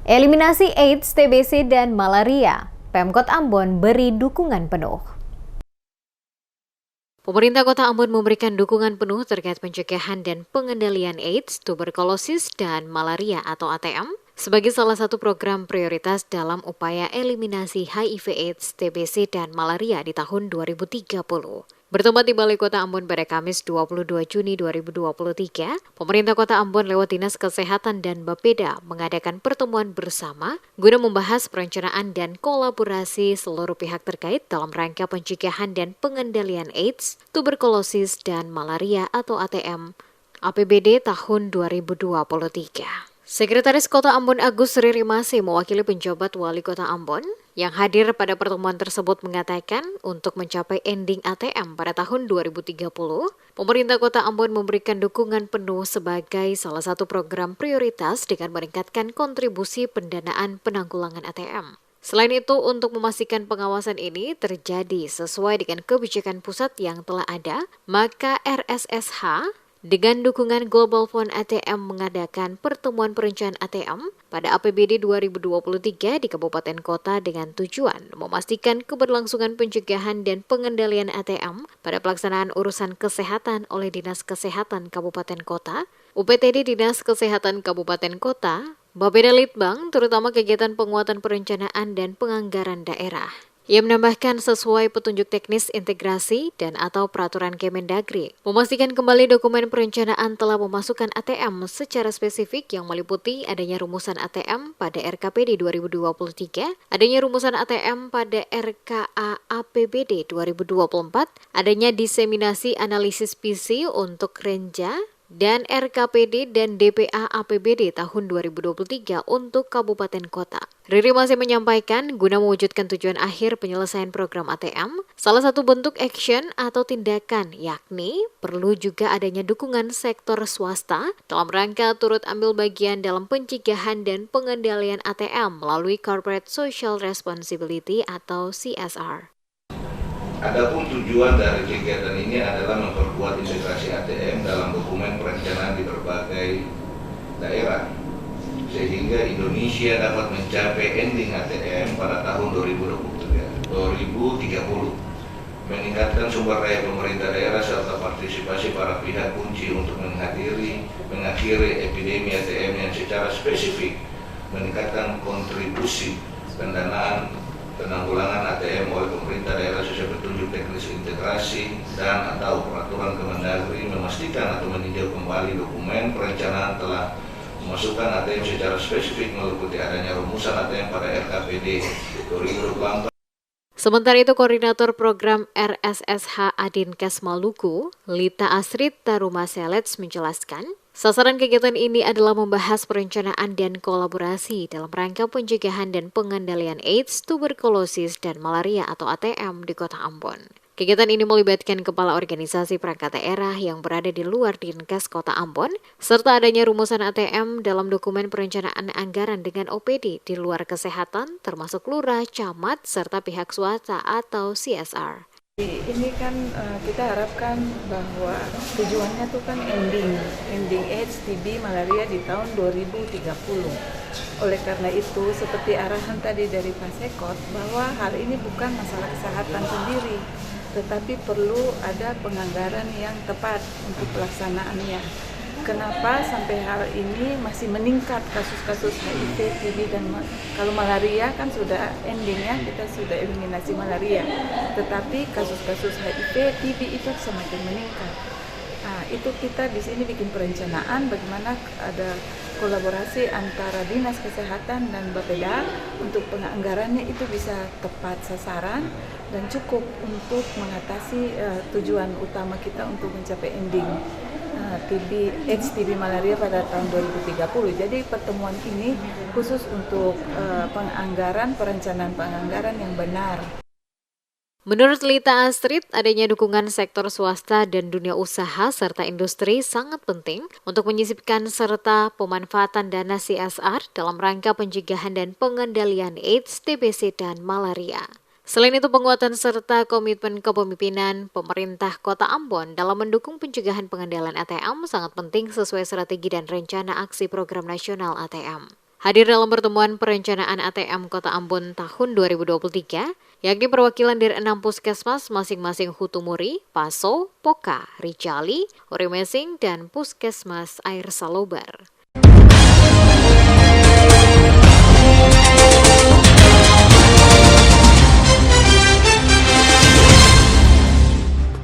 Eliminasi AIDS, TBC, dan malaria, Pemkot Ambon beri dukungan penuh. Pemerintah Kota Ambon memberikan dukungan penuh terkait pencegahan dan pengendalian AIDS, tuberkulosis, dan malaria atau ATM sebagai salah satu program prioritas dalam upaya eliminasi HIV/AIDS, TBC, dan malaria di tahun 2030. Bertempat di Balai Kota Ambon pada Kamis 22 Juni 2023, pemerintah Kota Ambon lewat Dinas Kesehatan dan Bapeda mengadakan pertemuan bersama guna membahas perencanaan dan kolaborasi seluruh pihak terkait dalam rangka pencegahan dan pengendalian AIDS, tuberkulosis, dan malaria atau ATM APBD tahun 2023. Sekretaris Kota Ambon Agus Ririmasi mewakili penjabat Wali Kota Ambon yang hadir pada pertemuan tersebut mengatakan untuk mencapai ending ATM pada tahun 2030, pemerintah Kota Ambon memberikan dukungan penuh sebagai salah satu program prioritas dengan meningkatkan kontribusi pendanaan penanggulangan ATM. Selain itu, untuk memastikan pengawasan ini terjadi sesuai dengan kebijakan pusat yang telah ada, maka RSSH dengan dukungan Global Fund ATM mengadakan pertemuan perencanaan ATM pada APBD 2023 di kabupaten kota dengan tujuan memastikan keberlangsungan pencegahan dan pengendalian ATM pada pelaksanaan urusan kesehatan oleh Dinas Kesehatan Kabupaten Kota, UPTD Dinas Kesehatan Kabupaten Kota, Bapeda Litbang, terutama kegiatan penguatan perencanaan dan penganggaran daerah. Ia menambahkan sesuai petunjuk teknis integrasi dan atau peraturan Kemendagri, memastikan kembali dokumen perencanaan telah memasukkan ATM secara spesifik yang meliputi adanya rumusan ATM pada RKPD 2023, adanya rumusan ATM pada RKA APBD 2024, adanya diseminasi analisis PC untuk Renja, dan RKPD dan DPA APBD tahun 2023 untuk kabupaten kota. Riri masih menyampaikan, guna mewujudkan tujuan akhir penyelesaian program ATM, salah satu bentuk action atau tindakan yakni perlu juga adanya dukungan sektor swasta dalam rangka turut ambil bagian dalam pencegahan dan pengendalian ATM melalui Corporate Social Responsibility atau CSR. Adapun tujuan dari kegiatan ini adalah memperkuat integrasi ATM dalam dokumen perencanaan di berbagai daerah, sehingga Indonesia dapat mencapai ending ATM pada tahun 2030, meningkatkan sumber daya pemerintah daerah serta partisipasi para pihak kunci untuk mengakhiri epidemi ATM yang secara spesifik meningkatkan kontribusi pendanaan penanggulangan ATM oleh pemerintah daerah sesuai petunjuk teknis integrasi dan atau peraturan Kemendagri, memastikan atau meninjau kembali dokumen perencanaan telah memasukkan ATM secara spesifik meliputi adanya rumusan ATM pada RKPD 2024. Sementara itu, Koordinator Program RSSH Adinkes Maluku, Lita Asrid Tarumaselets menjelaskan, sasaran kegiatan ini adalah membahas perencanaan dan kolaborasi dalam rangka pencegahan dan pengendalian AIDS, tuberkulosis, dan malaria atau ATM di Kota Ambon. Kegiatan ini melibatkan kepala organisasi perangkat daerah yang berada di luar Dinkes Kota Ambon, serta adanya rumusan ATM dalam dokumen perencanaan anggaran dengan OPD di luar kesehatan, termasuk lurah, camat, serta pihak swasta atau CSR. Ini kan kita harapkan bahwa tujuannya tuh kan ending AIDS, TB, malaria di tahun 2030. Oleh karena itu, seperti arahan tadi dari Pak Sekot, bahwa hal ini bukan masalah kesehatan sendiri, tetapi perlu ada penganggaran yang tepat untuk pelaksanaannya. Kenapa sampai hal ini masih meningkat kasus-kasus HIV, TB, dan kalau malaria kan sudah endingnya, kita sudah eliminasi malaria. Tetapi kasus-kasus HIV, TB itu semakin meningkat. Nah, itu kita di sini bikin perencanaan bagaimana ada kolaborasi antara Dinas Kesehatan dan Bapeda untuk penganggarannya itu bisa tepat sasaran dan cukup untuk mengatasi tujuan utama kita untuk mencapai ending AIDS, TB, malaria pada tahun 2030. Jadi pertemuan ini khusus untuk perencanaan penganggaran yang benar. Menurut Lita Astrid, adanya dukungan sektor swasta dan dunia usaha serta industri sangat penting untuk menyisipkan serta pemanfaatan dana CSR dalam rangka pencegahan dan pengendalian AIDS, TBC, dan malaria. Selain itu, penguatan serta komitmen kepemimpinan pemerintah Kota Ambon dalam mendukung pencegahan pengendalian ATM sangat penting sesuai strategi dan rencana aksi program nasional ATM. Hadir dalam pertemuan perencanaan ATM Kota Ambon tahun 2023, yakni perwakilan dari 6 puskesmas masing-masing Hutumuri, Paso, Poka, Ricali, Orimesing, dan Puskesmas Air Salobar.